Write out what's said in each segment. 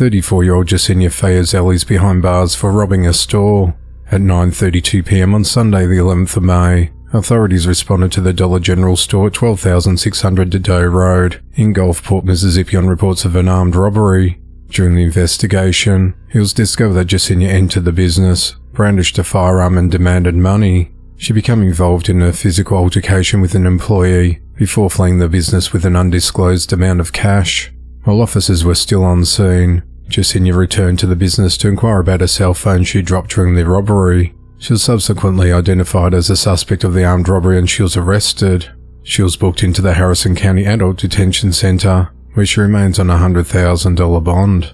34-year-old Jessinya Faye Ezell is behind bars for robbing a store. At 9:32 p.m. on Sunday the 11th of May, authorities responded to the Dollar General store at 12,600 Dido Road in Gulfport, Mississippi on reports of an armed robbery. During the investigation, it was discovered that Jessinya entered the business, brandished a firearm and demanded money. She became involved in a physical altercation with an employee before fleeing the business with an undisclosed amount of cash. While officers were still on scene, Jessinya returned to the business to inquire about a cell phone she dropped during the robbery. She was subsequently identified as a suspect of the armed robbery and she was arrested. She was booked into the Harrison County Adult Detention Center, where she remains on a $100,000 bond.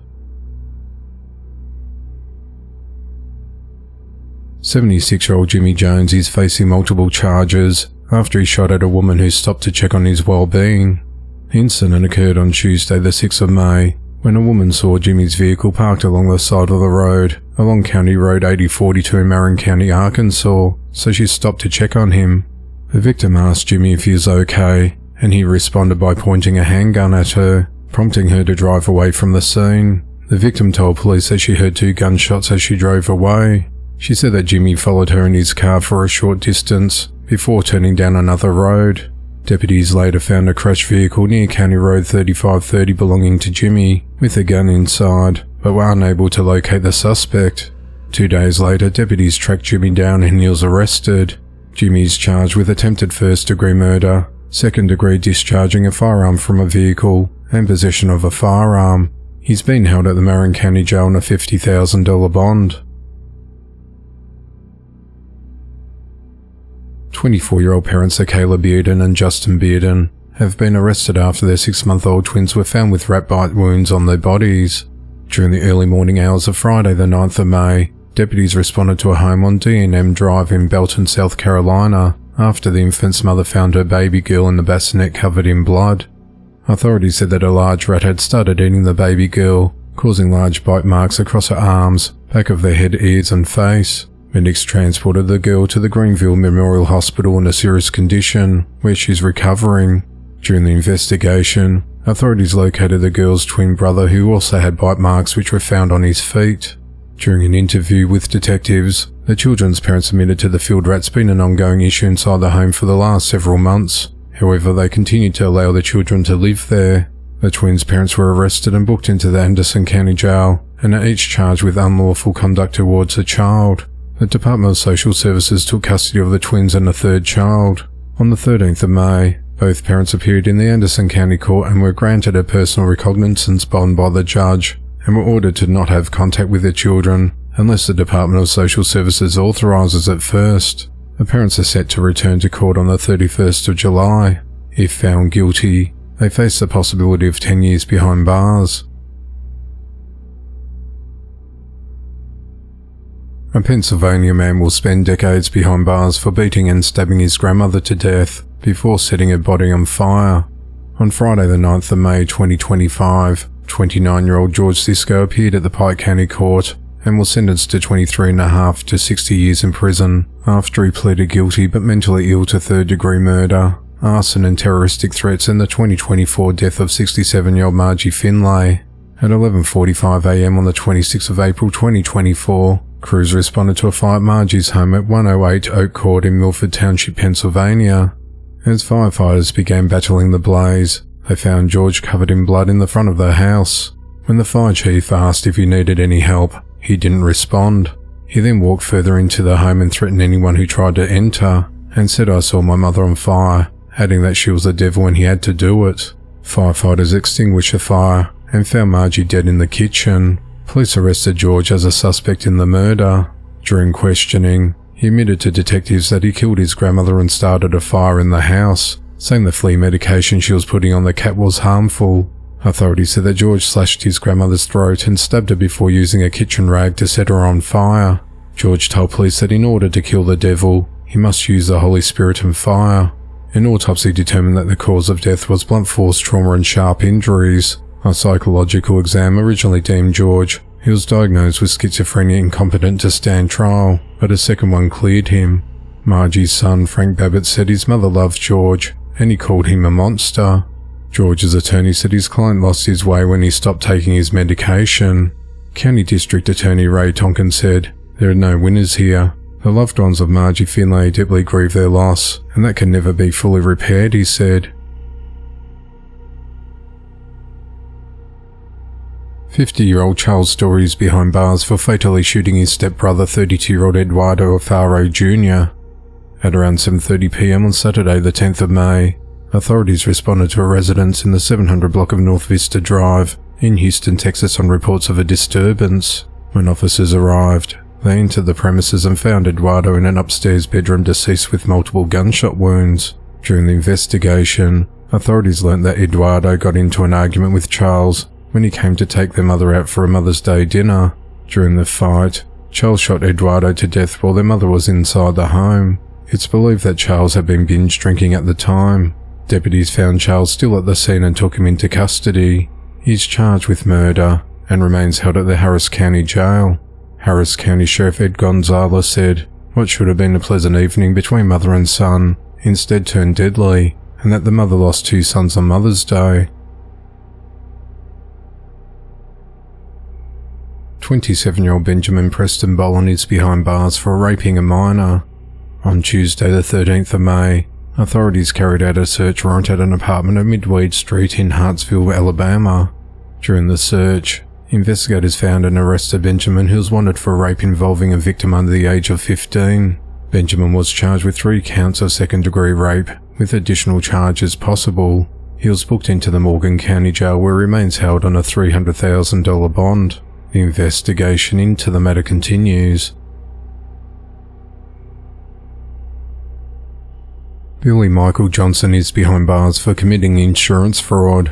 76-year-old Jimmy Jones is facing multiple charges after he shot at a woman who stopped to check on his well-being. The incident occurred on Tuesday the 6th of May, when a woman saw Jimmy's vehicle parked along the side of the road, along County Road 8042 in Marin County, Arkansas, so she stopped to check on him. The victim asked Jimmy if he was okay, and he responded by pointing a handgun at her, prompting her to drive away from the scene. The victim told police that she heard 2 gunshots as she drove away. She said that Jimmy followed her in his car for a short distance before turning down another road. Deputies later found a crashed vehicle near County Road 3530 belonging to Jimmy, with a gun inside, but were unable to locate the suspect. 2 days later, deputies tracked Jimmy down and he was arrested. Jimmy is charged with attempted first-degree murder, second-degree discharging a firearm from a vehicle, and possession of a firearm. He's been held at the Marin County Jail on a $50,000 bond. 24-year-old parents Akayla Bearden and Justin Bearden have been arrested after their 6-month-old twins were found with rat bite wounds on their bodies. During the early morning hours of Friday the 9th of May, deputies responded to a home on D&M Drive in Belton, South Carolina, after the infant's mother found her baby girl in the bassinet covered in blood. Authorities said that a large rat had started eating the baby girl, causing large bite marks across her arms, back of the head, ears and face. Medics transported the girl to the Greenville Memorial Hospital in a serious condition, where she's recovering. During the investigation, authorities located the girl's twin brother, who also had bite marks which were found on his feet. During an interview with detectives, the children's parents admitted to the field rats being an ongoing issue inside the home for the last several months. However, they continued to allow the children to live there. The twins' parents were arrested and booked into the Anderson County Jail, and are each charged with unlawful conduct towards a child. The Department of Social Services took custody of the twins and a third child. On the 13th of May, both parents appeared in the Anderson County Court and were granted a personal recognizance bond by the judge, and were ordered to not have contact with their children unless the Department of Social Services authorizes it first. The parents are set to return to court on the 31st of July. If found guilty, they face the possibility of 10 years behind bars. A Pennsylvania man will spend decades behind bars for beating and stabbing his grandmother to death before setting her body on fire. On Friday the 9th of May 2025, 29-year-old George Sisco appeared at the Pike County Court and was sentenced to 23.5 to 60 years in prison after he pleaded guilty but mentally ill to third-degree murder, arson and terroristic threats in the 2024 death of 67-year-old Margie Finlay. At 11:45 a.m. on the 26th of April 2024, crews responded to a fire at Margie's home at 108 Oak Court in Milford Township, Pennsylvania. As firefighters began battling the blaze, they found George covered in blood in the front of the house. When the fire chief asked if he needed any help, he didn't respond. He then walked further into the home and threatened anyone who tried to enter, and said, "I saw my mother on fire," adding that she was the devil and he had to do it. Firefighters extinguished the fire and found Margie dead in the kitchen. Police arrested George as a suspect in the murder. During questioning, he admitted to detectives that he killed his grandmother and started a fire in the house, saying the flea medication she was putting on the cat was harmful. Authorities said that George slashed his grandmother's throat and stabbed her before using a kitchen rag to set her on fire. George told police that in order to kill the devil, he must use the Holy Spirit and fire. An autopsy determined that the cause of death was blunt force trauma and sharp injuries. A psychological exam originally deemed George, who was diagnosed with schizophrenia, incompetent to stand trial, but a second one cleared him. Margie's son, Frank Babbitt, said his mother loved George, and he called him a monster. George's attorney said his client lost his way when he stopped taking his medication. County District Attorney Ray Tonkin said, "There are no winners here. The loved ones of Margie Finlay deeply grieve their loss, and that can never be fully repaired," he said. 50-year-old Charles Storey is behind bars for fatally shooting his stepbrother 32-year-old Eduardo Alfaro Jr. At around 7:30 p.m. on Saturday the 10th of May, authorities responded to a residence in the 700 block of North Vista Drive in Houston, Texas on reports of a disturbance. When officers arrived, they entered the premises and found Eduardo in an upstairs bedroom deceased with multiple gunshot wounds. During the investigation, authorities learned that Eduardo got into an argument with Charles when he came to take their mother out for a Mother's Day dinner. During the fight, Charles shot Eduardo to death while their mother was inside the home. It's believed that Charles had been binge drinking at the time. Deputies found Charles still at the scene and took him into custody. He's charged with murder and remains held at the Harris County Jail. Harris County Sheriff Ed Gonzalez said, "What should have been a pleasant evening between mother and son instead turned deadly, and that the mother lost 2 sons on Mother's Day." 27-year-old Benjamin Preston Bolan is behind bars for raping a minor. On Tuesday the 13th of May, authorities carried out a search warrant at an apartment at Midweed Street in Hartsville, Alabama. During the search, investigators found and arrested Benjamin, who was wanted for rape involving a victim under the age of 15. Benjamin was charged with 3 counts of second-degree rape, with additional charges possible. He was booked into the Morgan County Jail, where he remains held on a $300,000 bond. The investigation into the matter continues. Billy Michael Johnson is behind bars for committing insurance fraud.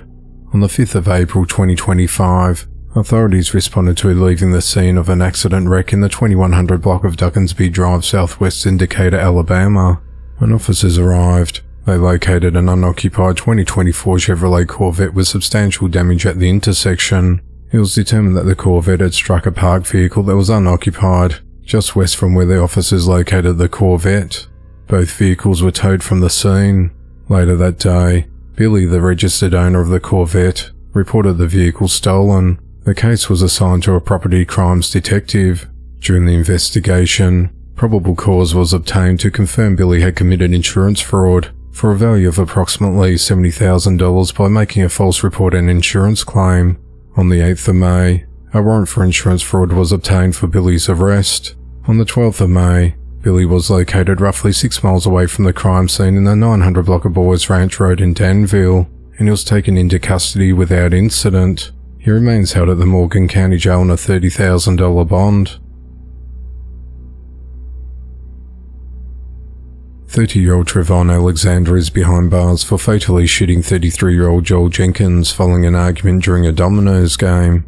On the 5th of April 2025, authorities responded to leaving the scene of an accident wreck in the 2100 block of Duckensby Drive southwest in Decatur, Alabama. When officers arrived, they located an unoccupied 2024 Chevrolet Corvette with substantial damage at the intersection. It was determined that the Corvette had struck a parked vehicle that was unoccupied, just west from where the officers located the Corvette. Both vehicles were towed from the scene. Later that day, Billy, the registered owner of the Corvette, reported the vehicle stolen. The case was assigned to a property crimes detective. During the investigation, probable cause was obtained to confirm Billy had committed insurance fraud for a value of approximately $70,000 by making a false report and insurance claim. On the 8th of May, a warrant for insurance fraud was obtained for Billy's arrest. On the 12th of May, Billy was located roughly 6 miles away from the crime scene in the 900 block of Boys Ranch Road in Danville, and he was taken into custody without incident. He remains held at the Morgan County Jail on a $30,000 bond. 30-year-old Travon Alexander is behind bars for fatally shooting 33-year-old Joel Jenkins following an argument during a Domino's game.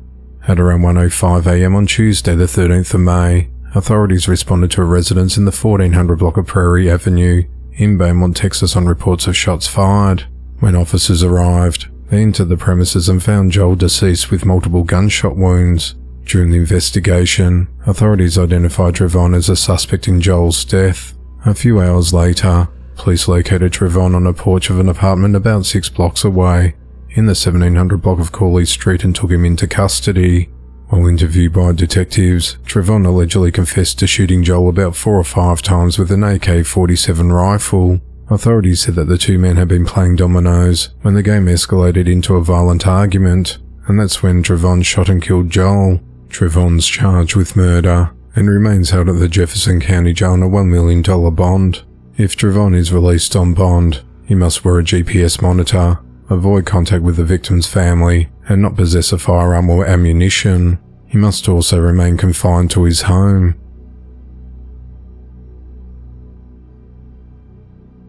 At around 1:05 a.m. on Tuesday the 13th of May, authorities responded to a residence in the 1400 block of Prairie Avenue in Beaumont, Texas on reports of shots fired. When officers arrived, they entered the premises and found Joel deceased with multiple gunshot wounds. During the investigation, authorities identified Travon as a suspect in Joel's death. A few hours later, police located Travon on a porch of an apartment about 6 blocks away in the 1700 block of Cooley Street and took him into custody. While interviewed by detectives, Travon allegedly confessed to shooting Joel about 4 or 5 times with an AK-47 rifle. Authorities said that the 2 men had been playing dominoes when the game escalated into a violent argument, and that's when Travon shot and killed Joel. Travon's charged with murder and remains held at the Jefferson County Jail on a $1 million bond. If Travon is released on bond, he must wear a GPS monitor, avoid contact with the victim's family, and not possess a firearm or ammunition. He must also remain confined to his home.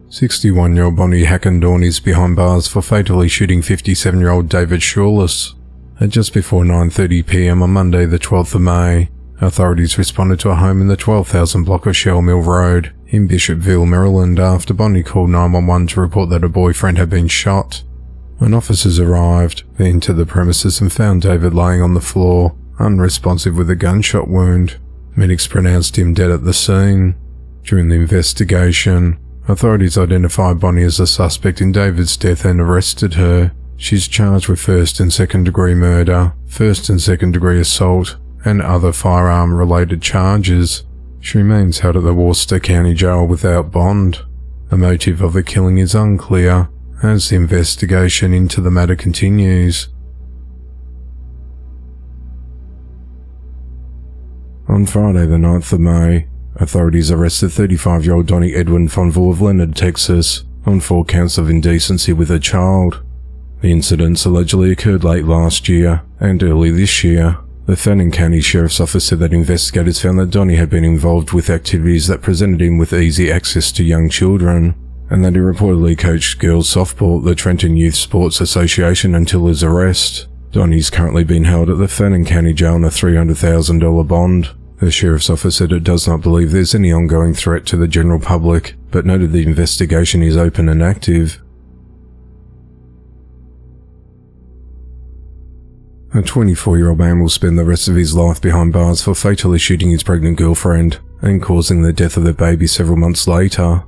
61-year-old Bonnie Hackendorn is behind bars for fatally shooting 57-year-old David Shawless. At just before 9:30 p.m. on Monday the 12th of May, authorities responded to a home in the 12,000 block of Shell Mill Road in Bishopville, Maryland after Bonnie called 911 to report that her boyfriend had been shot. When officers arrived, they entered the premises and found David lying on the floor, unresponsive with a gunshot wound. Medics pronounced him dead at the scene. During the investigation, authorities identified Bonnie as a suspect in David's death and arrested her. She's charged with first and second degree murder, first and second degree assault, and other firearm-related charges. She remains held at the Worcester County Jail without bond. The motive of the killing is unclear, as the investigation into the matter continues. On Friday the 9th of May, authorities arrested 35-year-old Donnie Edwin Fonville of Leonard, Texas, on 4 counts of indecency with a child. The incidents allegedly occurred late last year and early this year. The Fannin County Sheriff's Office said that investigators found that Donnie had been involved with activities that presented him with easy access to young children, and that he reportedly coached girls softball at the Trenton Youth Sports Association until his arrest. Donnie's currently being held at the Fannin County Jail on a $300,000 bond. The Sheriff's Office said it does not believe there's any ongoing threat to the general public, but noted the investigation is open and active. A 24-year-old man will spend the rest of his life behind bars for fatally shooting his pregnant girlfriend and causing the death of their baby several months later.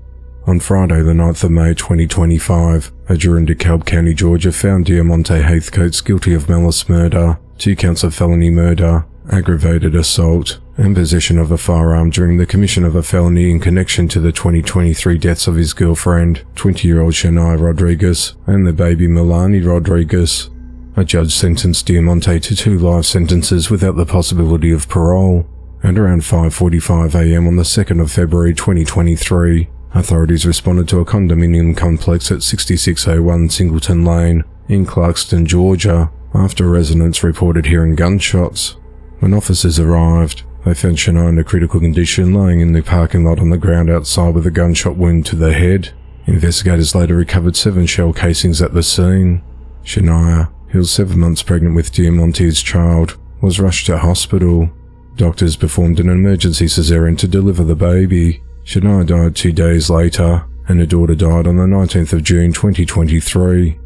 On Friday the 9th of May 2025, a jury in DeKalb County, Georgia found Diamonte Haithcoats guilty of malice murder, 2 counts of felony murder, aggravated assault, and possession of a firearm during the commission of a felony in connection to the 2023 deaths of his girlfriend, 20-year-old Shaniyah Rodriguez, and their baby Melanie Rodriguez. A judge sentenced Diamonte to 2 life sentences without the possibility of parole. At around 5:45 a.m. on the 2nd of February 2023, authorities responded to a condominium complex at 6601 Singleton Lane in Clarkston, Georgia, after residents reported hearing gunshots. When officers arrived, they found Shaniyah in a critical condition lying in the parking lot on the ground outside with a gunshot wound to the head. Investigators later recovered 7 shell casings at the scene. Shaniyah, who was 7 months pregnant with Diamonte's child, was rushed to hospital. Doctors performed an emergency cesarean to deliver the baby. Shaniyah died 2 days later, and her daughter died on the 19th of June 2023.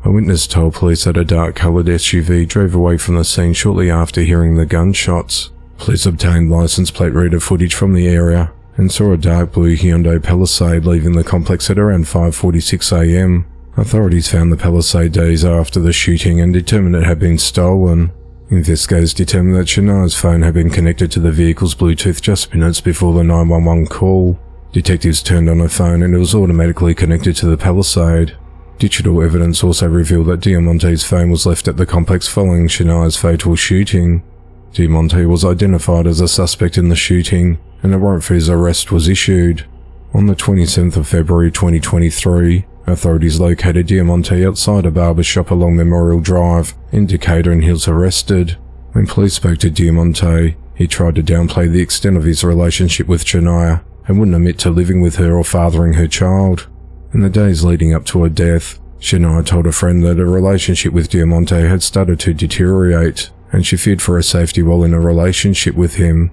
A witness told police that a dark-coloured SUV drove away from the scene shortly after hearing the gunshots. Police obtained license plate reader footage from the area and saw a dark blue Hyundai Palisade leaving the complex at around 5:46 a.m. Authorities found the Palisade days after the shooting and determined it had been stolen. Investigators determined that Shaniyah's phone had been connected to the vehicle's Bluetooth just minutes before the 911 call. Detectives turned on her phone and it was automatically connected to the Palisade. Digital evidence also revealed that Diamonte's phone was left at the complex following Shaniyah's fatal shooting. Diamonte was identified as a suspect in the shooting, and a warrant for his arrest was issued. On the 27th of February 2023, authorities located Diamonte outside a barber shop along Memorial Drive in Decatur, and he was arrested. When police spoke to Diamonte, he tried to downplay the extent of his relationship with Shaniyah and wouldn't admit to living with her or fathering her child. In the days leading up to her death, Shaniyah told a friend that her relationship with Diamonte had started to deteriorate, and she feared for her safety while in a relationship with him.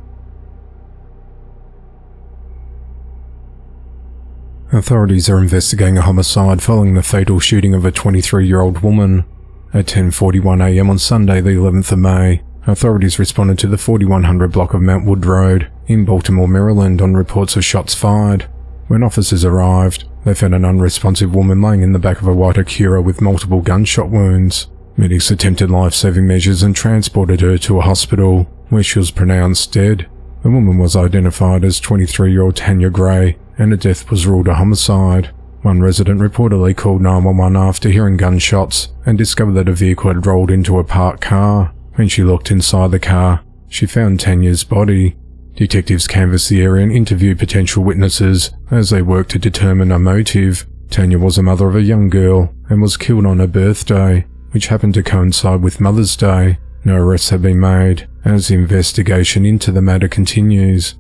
Authorities are investigating a homicide following the fatal shooting of a 23-year-old woman. At 10:41 a.m. on Sunday the 11th of May, authorities responded to the 4100 block of Mount Wood Road in Baltimore, Maryland on reports of shots fired. When officers arrived, they found an unresponsive woman laying in the back of a white Acura with multiple gunshot wounds. Medics attempted life-saving measures and transported her to a hospital, where she was pronounced dead. The woman was identified as 23-year-old Taniya Gray, and her death was ruled a homicide. One resident reportedly called 911 after hearing gunshots and discovered that a vehicle had rolled into a parked car. When she looked inside the car, she found Taniya's body. Detectives canvassed the area and interviewed potential witnesses as they worked to determine a motive. Taniya was a mother of a young girl and was killed on her birthday, which happened to coincide with Mother's Day. No arrests have been made as the investigation into the matter continues.